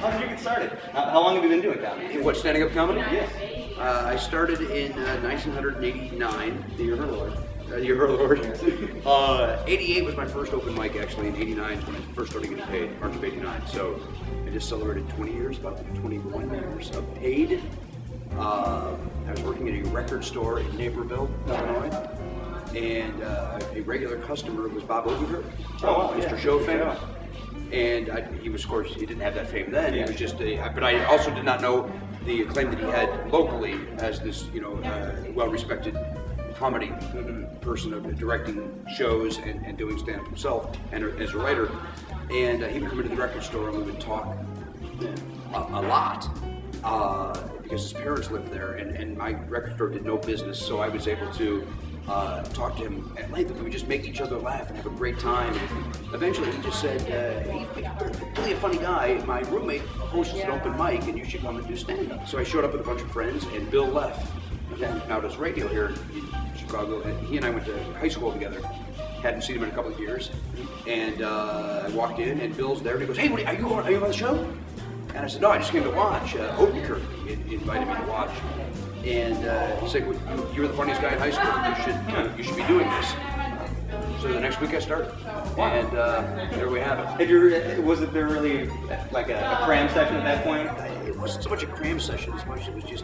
How did you get started? How long have you been doing comedy? What, standing up comedy? Yes. I started in 1989. The year of our Lord. Year of our Lord. 88 was my first open mic, actually, and 89 is when I first started getting paid, March of 89. So I just celebrated 20 years, about 21 years of paid. I was working at a record store in Naperville, Illinois, and a regular customer was Bob Odenkirk, Mr. Show fame. And he was, of course, he didn't have that fame then. He was just but I also did not know the acclaim that he had locally as this, well-respected comedy person of directing shows and doing stand-up himself and as a writer. And he would come into the record store and we would talk a lot because his parents lived there and my record store did no business, so I was able to talk to him at length, and we would just make each other laugh and have a great time. And eventually he just said, he's really a funny guy. My roommate hosts an open mic and you should come and do stand-up. So I showed up with a bunch of friends and Bill left. Now does radio here in Chicago, and he and I went to high school together. Hadn't seen him in a couple of years. And I walked in and Bill's there and he goes, hey, are you on the show? And I said, no, I just came to watch. Odenkirk invited me to watch. And he said, well, you were the funniest guy in high school. You should be doing this. So the next week I started. Wow. And there we have it. Was there really like a cram session at that point? It wasn't so much a cram session as much as it was just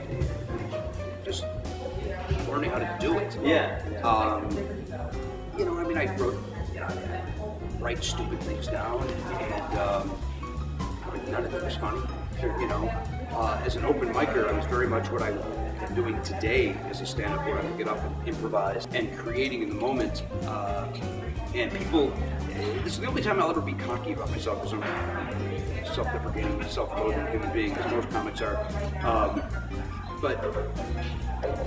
learning how to do it. Yeah. I write stupid things down, and none of it was funny. As an open micer, I was very much what I am doing today as a stand-up, where I would get up and improvise and creating in the moment. And people, this is the only time I'll ever be cocky about myself, because I'm a self-deprecating, self-loathing human being, as most comics are. But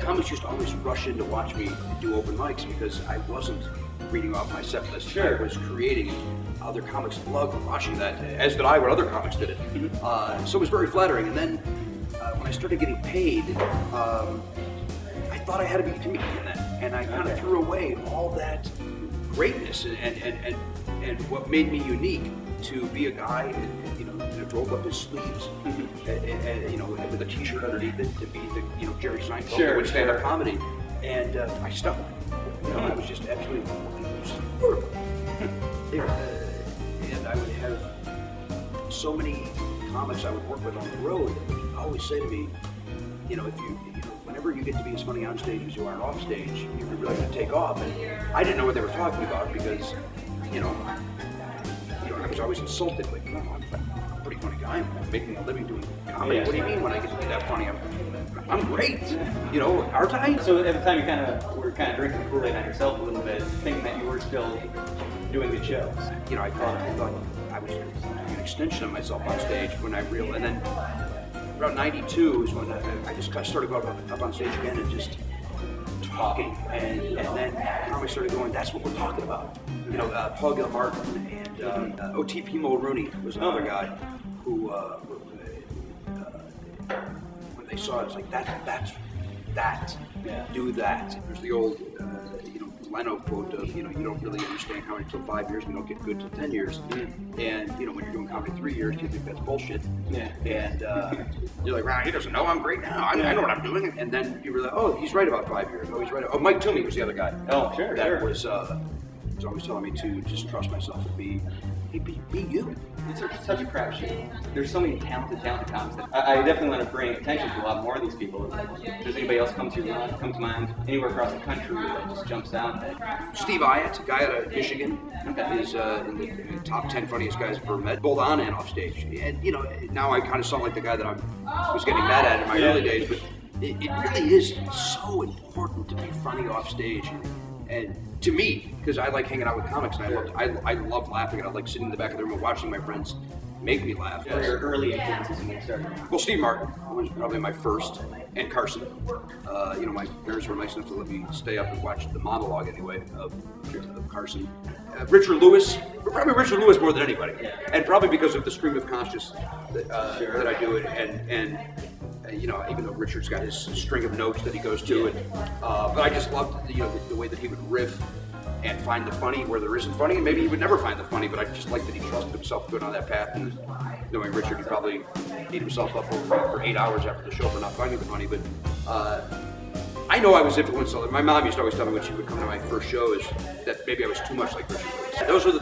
comics used to always rush in to watch me do open mics because I wasn't reading off my set list. Sure. I was creating. Other comics loved watching that, as did I when other comics did it. So it was very flattering. And then when I started getting paid, I thought I had to be a comedian then. And I kind of threw away all that greatness and what made me unique to be a guy that rolled up his sleeves and with a t-shirt underneath it, to be the Jerry Seinfeld that would stand up comedy. And I stuck. I was just absolutely and I would have so many comics I would work with on the road that would always say to me, whenever you get to be as funny on stage as you are off stage, you're really going to take off. And I didn't know what they were talking about because, I was always insulted. Like, I'm a pretty funny guy. I'm making a living doing comedy. What do you mean when I get to be that funny? I'm great. Aren't I? So at the time you were drinking the Kool-Aid on yourself a little bit, thinking that you were still doing good shows. I thought I was an extension of myself on stage when I realized. And then around 92 is when I just started going up on stage again and just talking. And then comics started going, that's what we're talking about. Paul Gilmartin and O.T.P. Mulrooney was another guy who, when they saw it, it's like, that's do that. There's the old, Leno quote of, you don't really understand comedy until 5 years, and you don't get good till 10 years. And, when you're doing comedy 3 years, you think that's bullshit. Yeah. And you're like, wow, he doesn't know, I'm great now. I know what I'm doing. And then you realize, oh, he's right about 5 years. Oh, he's right. Oh, Mike Toomey was the other guy. Oh, sure, that was always telling me to just trust myself and be you. It's such a crapshoot. There's so many talented comics that I definitely want to bring attention to a lot more of these people. Does anybody else come to mind anywhere across the country that just jumps out? Steve Iatt, a guy out of Michigan, is in the top 10 funniest guys I've ever met, both on and off stage. And now I kind of sound like the guy that I was getting mad at in my early days, but it really is so important to be funny off stage. And to me, because I like hanging out with comics, and I love laughing, and I like sitting in the back of the room and watching my friends make me laugh. What are your early influences when you started? Well, Steve Martin was probably my first, and Carson. My parents were nice enough to let me stay up and watch the monologue anyway of Carson. Richard Lewis, probably Richard Lewis more than anybody, and probably because of the stream of conscious that I do it, and even though Richard's got his string of notes that he goes to, but I just loved the way that he would riff and find the funny where there isn't funny, and maybe he would never find the funny, but I just like that he trusted himself going on that path, and knowing Richard, he probably beat himself up for 8 hours after the show for not finding the funny, but I know I was influenced. My mom used to always tell me when she would come to my first shows that maybe I was too much like Richard Lewis. Those are the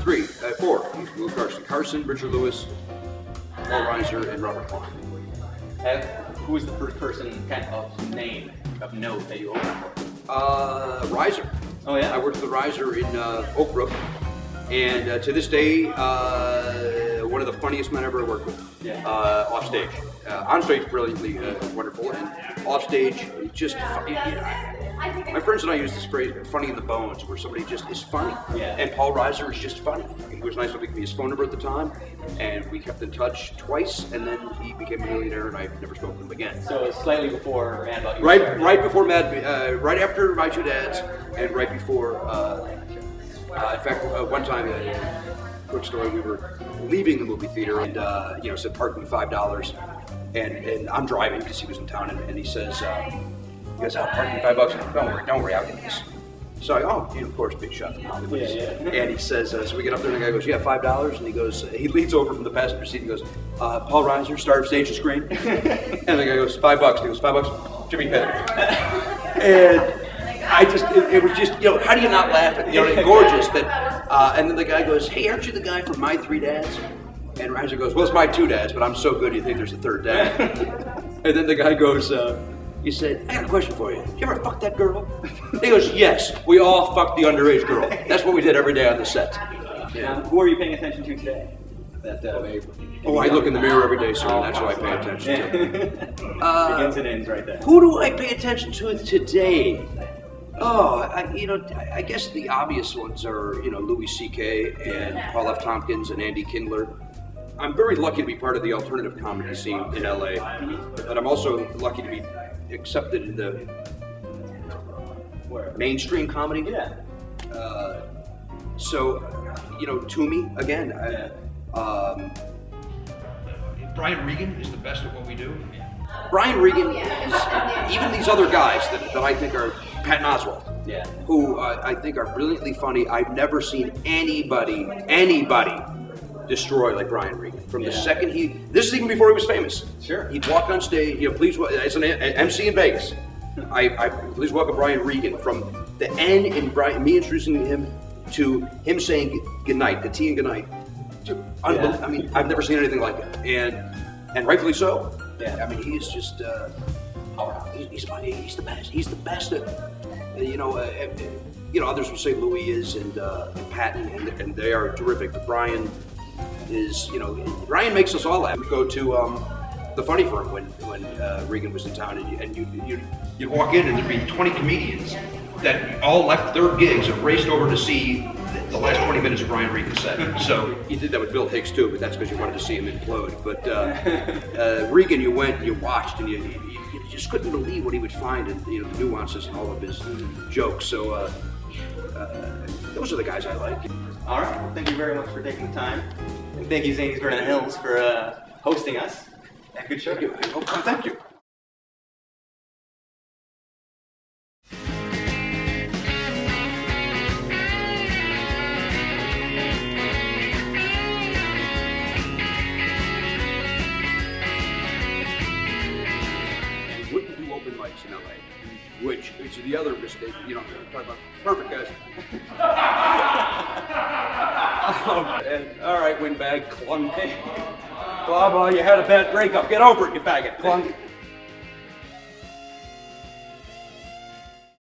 four, Lou Carson, Richard Lewis, Paul Reiser, and Robert Klein. Who was the first person kind of name, of note that you opened for? Reiser. Oh yeah? I worked with Reiser in Oak Brook, and to this day, one of the funniest men I ever worked with. Yeah. Off stage. On stage, brilliantly wonderful, and off stage, just funny. My friends and I use this phrase, funny in the bones, where somebody just is funny. Yeah. And Paul Reiser is just funny. He was nice to give me his phone number at the time, and we kept in touch twice, and then he became a millionaire, and I've never spoken to him again. So slightly before Mad About You. Right before right after My Two Dads, and right before, in fact, one time, quick story, we were leaving the movie theater, and said park me $5, and I'm driving because he was in town, and he says, he goes, I'll park me $5. Don't worry, I'll get this. So I go, of course, big shot from Hollywood. Yeah. And he says, so we get up there, and the guy goes, yeah, $5. And he goes, he leans over from the passenger seat and goes, Paul Reiser, star of Stage and Screen. And the guy goes, $5. And he goes, $5, Jimmy Pardo. And it was just, how do you not laugh at, gorgeous that, and then the guy goes, hey, aren't you the guy from My Three Dads? And Reiser goes, well, it's My Two Dads, but I'm so good you think there's a third dad. And then the guy goes, he said, I got a question for you. Did you ever fuck that girl? He goes, yes, we all fucked the underage girl. That's what we did every day on the set. Yeah. Who are you paying attention to today? I look in the mirror every day, sir, and that's who I pay attention to. Begins and ends right there. Who do I pay attention to today? Oh, I guess the obvious ones are, Louis C.K. and Paul F. Tompkins and Andy Kindler. I'm very lucky to be part of the alternative comedy scene in LA, but I'm also lucky to be accepted in the mainstream comedy. Yeah. Toomey, again. Brian Regan is the best at what we do. Brian Regan is, even these other guys that I think are, Patton Oswalt, who I think are brilliantly funny. I've never seen anybody destroy like Brian Regan. From the second this is even before he was famous. Sure. He'd walk on stage, please, as an MC in Vegas, please welcome Brian Regan. From the end in me introducing him to him saying goodnight, the tea and goodnight. I mean, I've never seen anything like it, and rightfully so. Yeah. I mean, he is just, he's funny, he's the best. He's the best at, others will say Louis is, and Patton, and they are terrific, but Brian is, Brian makes us all laugh. We go to the Funny Firm when Regan was in town, and you'd walk in and there'd be 20 comedians that all left their gigs and raced over to see the last 20 minutes of Brian Regan's set. So you did that with Bill Hicks too, but that's because you wanted to see him implode. But Regan, you went, you watched, and you just couldn't believe what he would find in the nuances and all of his jokes. So those are the guys I like. All right. Well, thank you very much for taking the time, and thank you, Zanies, Vernon Hills, for hosting us. And good show. Thank you. Oh, thank you. In LA, which is the other mistake, talk about perfect guys. And, all right, windbag, clung. Blah, blah, you had a bad breakup, get over it, you faggot, clung.